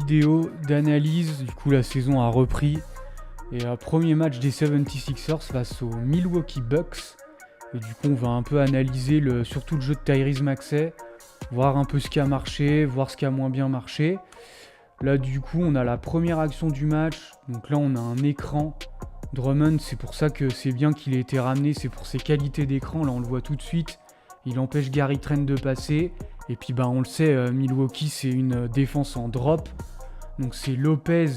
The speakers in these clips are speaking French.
vidéo d'analyse. Du coup, la saison a repris. Et premier match des 76ers face aux Milwaukee Bucks. Et du coup, on va un peu analyser surtout le jeu de Tyrese Maxey. Voir un peu ce qui a marché, voir ce qui a moins bien marché. Là, du coup, on a la première action du match. Donc là, on a un écran. Drummond, c'est pour ça que c'est bien qu'il ait été ramené. C'est pour ses qualités d'écran. Là, on le voit tout de suite. Il empêche Gary Trent de passer. Et puis, on le sait, Milwaukee, c'est une défense en drop. Donc, c'est Lopez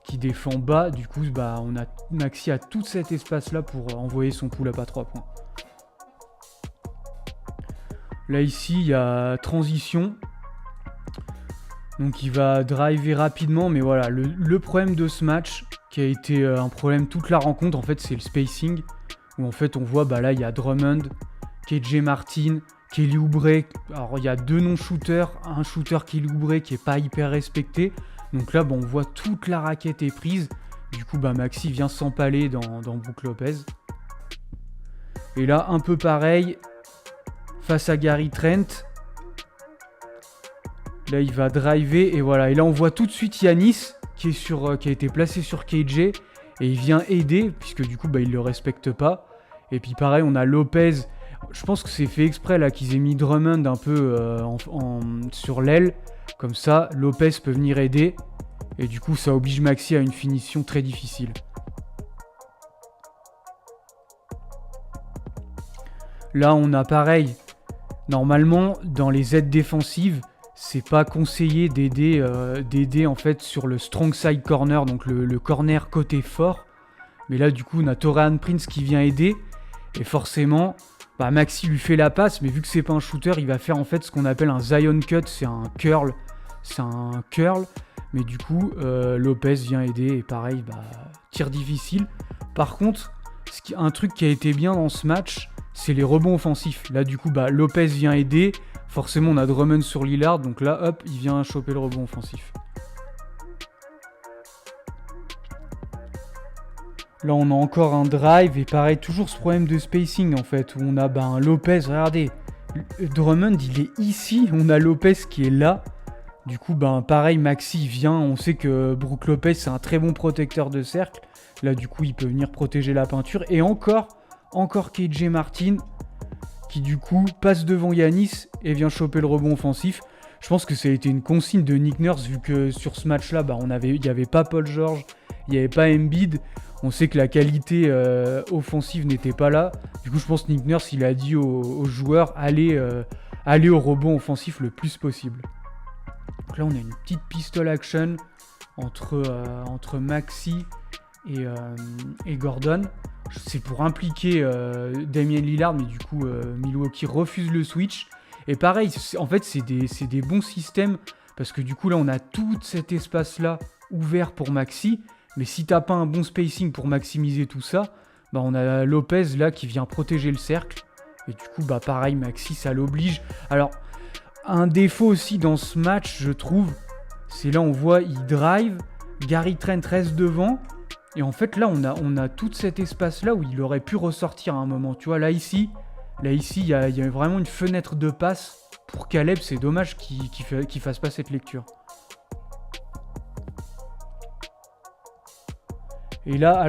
qui défend bas. Du coup, on a Maxey à tout cet espace-là pour envoyer son pull-up à 3 points. Là, ici, il y a transition. Donc, il va driver rapidement. Mais voilà, le problème de ce match, qui a été un problème toute la rencontre, en fait, c'est le spacing. Où, en fait, on voit, là, il y a Drummond, KJ Martin, Kelly Oubre. Alors, il y a 2 non-shooters. Un shooter Kelly Oubre qui n'est pas hyper respecté. Donc là, on voit toute la raquette est prise. Du coup, Maxey vient s'empaler dans Brook Lopez. Et là, un peu pareil. Face à Gary Trent. Là, il va driver. Et voilà. Et là, on voit tout de suite Giannis qui a été placé sur KJ. Et il vient aider. Puisque du coup, il ne le respecte pas. Et puis pareil, on a Lopez. Je pense que c'est fait exprès là qu'ils aient mis Drummond un peu sur l'aile. Comme ça, Lopez peut venir aider. Et du coup, ça oblige Maxey à une finition très difficile. Là, on a pareil. Normalement, dans les aides défensives, c'est pas conseillé d'aider en fait sur le strong side corner, donc le corner côté fort. Mais là, du coup, on a Taurean Prince qui vient aider. Et forcément, Maxey lui fait la passe, mais vu que c'est pas un shooter, il va faire en fait ce qu'on appelle un Zion cut, c'est un curl. Mais du coup, Lopez vient aider et pareil, tir difficile. Par contre, un truc qui a été bien dans ce match, c'est les rebonds offensifs. Là, du coup, Lopez vient aider. Forcément, on a Drummond sur Lillard. Donc là, hop, il vient choper le rebond offensif. Là, on a encore un drive. Et pareil, toujours ce problème de spacing, en fait. Où on a un Lopez. Regardez, Drummond, il est ici. On a Lopez qui est là. Du coup, pareil, Maxey vient. On sait que Brook Lopez, c'est un très bon protecteur de cercle. Là, du coup, il peut venir protéger la peinture. Et encore KJ Martin qui du coup passe devant Giannis et vient choper le rebond offensif. Je pense que ça a été une consigne de Nick Nurse vu que sur ce match-là, il n'y avait pas Paul George, il n'y avait pas Embiid. On sait que la qualité offensive n'était pas là. Du coup, je pense que Nick Nurse, il a dit aux joueurs aller au rebond offensif le plus possible. Donc là, on a une petite pistol action entre Maxey et Gordon. C'est pour impliquer Damian Lillard, mais du coup Milwaukee refuse le switch. Et pareil, en fait c'est des bons systèmes parce que du coup là on a tout cet espace là ouvert pour Maxey. Mais si t'as pas un bon spacing pour maximiser tout ça, on a Lopez là qui vient protéger le cercle. Et du coup pareil, Maxey ça l'oblige. Alors un défaut aussi dans ce match je trouve, c'est là on voit il drive, Gary Trent reste devant. Et en fait, là, on a tout cet espace-là où il aurait pu ressortir à un moment. Tu vois, là, ici, il y a vraiment une fenêtre de passe pour Caleb. C'est dommage qu'il fasse pas cette lecture. Et là,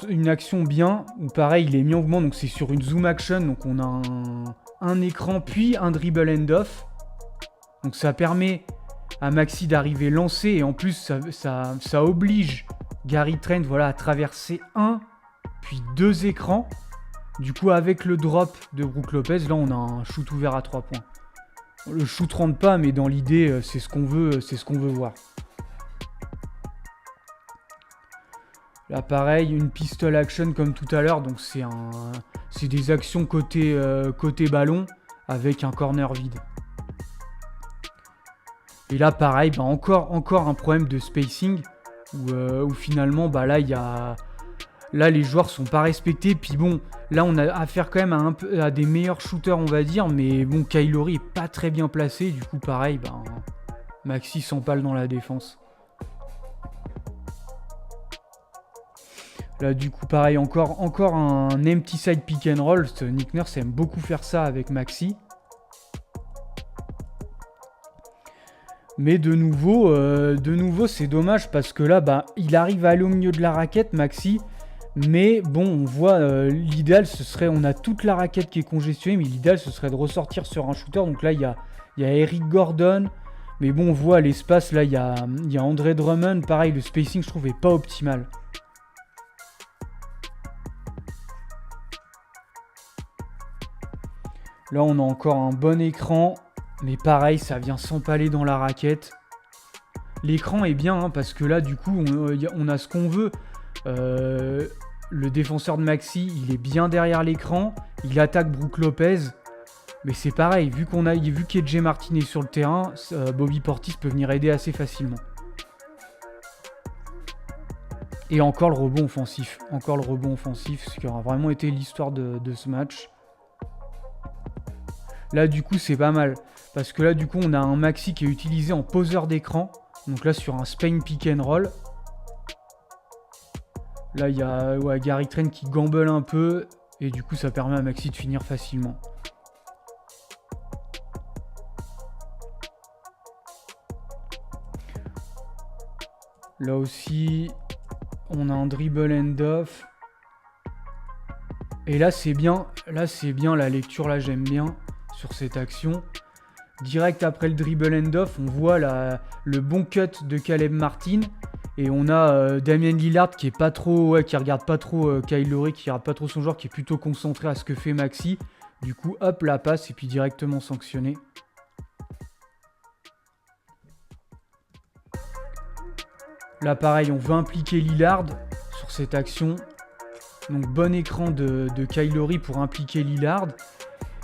une action bien, où pareil, il est mis en mouvement. Donc, c'est sur une zoom action. Donc, on a un écran, puis un dribble end-off. Donc, ça permet à Maxey d'arriver lancé. Et en plus, ça oblige Gary Trent à traverser un puis 2 écrans. Du coup, avec le drop de Brook Lopez, là on a un shoot ouvert à 3 points. Le shoot rentre pas, mais dans l'idée, c'est ce qu'on veut voir. Là pareil, une pistol action comme tout à l'heure, donc c'est des actions côté ballon avec un corner vide. Et là pareil, encore un problème de spacing. Où finalement là les joueurs sont pas respectés, puis là on a affaire quand même à des meilleurs shooters on va dire, mais Kyle Lowry est pas très bien placé, du coup pareil Maxey s'empale dans la défense. Là du coup pareil, encore un empty side pick and roll. Nick Nurse aime beaucoup faire ça avec Maxey. Mais de nouveau c'est dommage parce que là, bah, il arrive à aller au milieu de la raquette, Maxi. Mais bon, on voit, l'idéal, ce serait, on a toute la raquette qui est congestionnée, mais l'idéal, ce serait de ressortir sur un shooter. Donc là, il y a Eric Gordon. Mais bon, on voit l'espace, là, il y a Andre Drummond. Pareil, le spacing, je trouve, est pas optimal. Là, on a encore un bon écran. Mais pareil, ça vient s'empaler dans la raquette. L'écran est bien, hein, parce que là, du coup, on a ce qu'on veut. Le défenseur de Maxi, il est bien derrière l'écran. Il attaque Brook Lopez. Mais c'est pareil, vu qu'EJ Martin est sur le terrain, Bobby Portis peut venir aider assez facilement. Et encore le rebond offensif. Ce qui aura vraiment été l'histoire de ce match. Là, du coup, c'est pas mal. Parce que là, du coup, on a un Maxi qui est utilisé en poseur d'écran. Donc là, sur un Spain pick and roll. Là, il y a Gary Trent qui gamble un peu. Et du coup, ça permet à Maxi de finir facilement. Là aussi, on a un dribble end-off. Et là, c'est bien. La lecture, là, j'aime bien sur cette action. Direct après le dribble end-off, on voit le bon cut de Caleb Martin. Et on a Damian Lillard qui est pas trop, qui regarde pas trop Kyle Lowry, qui regarde pas trop son joueur, qui est plutôt concentré à ce que fait Maxi. Du coup, hop, la passe et puis directement sanctionné. Là, pareil, on veut impliquer Lillard sur cette action. Donc, bon écran de Kyle Lowry pour impliquer Lillard.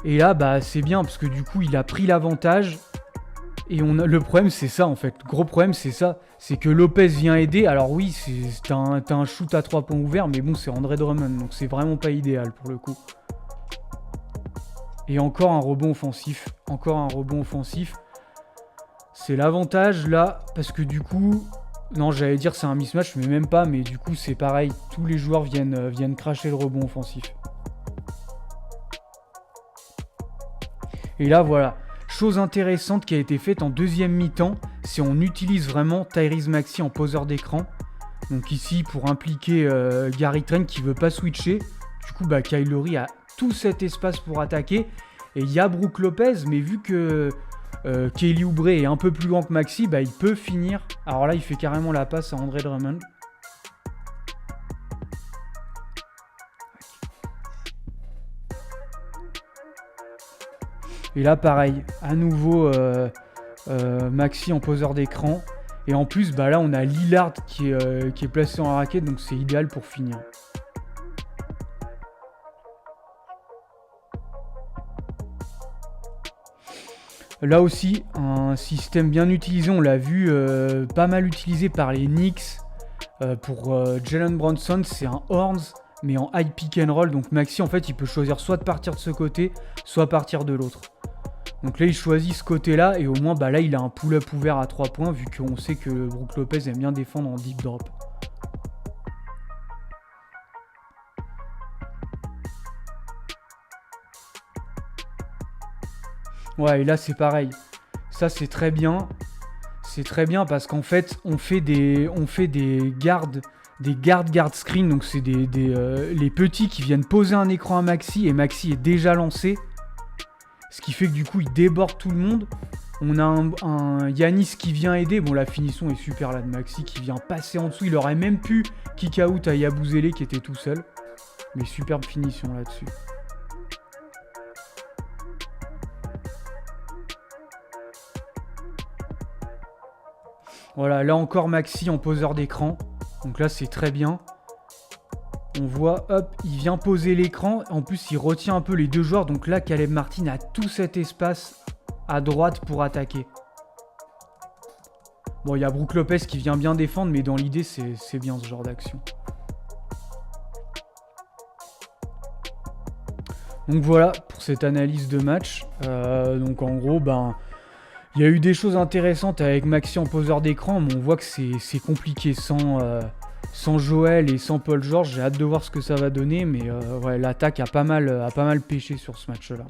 Et là, bah, c'est bien parce que du coup, il a pris l'avantage. Et le problème, c'est ça en fait. Le gros problème, c'est ça. C'est que Lopez vient aider. Alors oui, t'as un shoot à 3 points ouvert, mais bon, c'est Andre Drummond. Donc c'est vraiment pas idéal pour le coup. Et encore un rebond offensif. C'est l'avantage là. Parce que du coup... Non, j'allais dire c'est un mismatch, mais même pas. Mais du coup, c'est pareil. Tous les joueurs viennent cracher le rebond offensif. Et là, voilà. Chose intéressante qui a été faite en deuxième mi-temps, c'est on utilise vraiment Tyrese Maxey en poseur d'écran. Donc ici, pour impliquer Gary Trent qui veut pas switcher. Du coup, bah, Kyle Lowry a tout cet espace pour attaquer. Et il y a Brook Lopez, mais vu que Kelly Oubre est un peu plus grand que Maxey, bah, il peut finir. Alors là, il fait carrément la passe à Andre Drummond. Et là, pareil, à nouveau Maxey en poseur d'écran. Et en plus, bah là, on a Lillard qui est placé en raquette, donc c'est idéal pour finir. Là aussi, un système bien utilisé, on l'a vu, pas mal utilisé par les Knicks. Pour Jalen Brunson, c'est un Horns, mais en high pick and roll. Donc Maxey, en fait, il peut choisir soit de partir de ce côté, soit partir de l'autre. Donc là, il choisit ce côté-là, et au moins, bah là, il a un pull-up ouvert à 3 points, vu qu'on sait que Brook Lopez aime bien défendre en deep drop. Ouais, et là, c'est pareil. Ça, c'est très bien. C'est très bien parce qu'en fait, on fait des guard screen. Donc, c'est les petits qui viennent poser un écran à Maxey, et Maxey est déjà lancé. Ce qui fait que du coup, il déborde tout le monde. On a un Giannis qui vient aider. Bon, la finition est super là de Maxey qui vient passer en dessous. Il aurait même pu kick out à Yabusele qui était tout seul. Mais superbe finition là-dessus. Voilà, là encore Maxey en poseur d'écran. Donc là, c'est très bien. On voit, hop, il vient poser l'écran. En plus, il retient un peu les deux joueurs. Donc là, Caleb Martin a tout cet espace à droite pour attaquer. Bon, il y a Brook Lopez qui vient bien défendre, mais dans l'idée, c'est bien ce genre d'action. Donc voilà pour cette analyse de match. Donc en gros, il y a eu des choses intéressantes avec Maxey en poseur d'écran, mais on voit que c'est compliqué sans Joel et sans Paul George. J'ai hâte de voir ce que ça va donner, mais ouais, l'attaque a pas mal pêché sur ce match-là.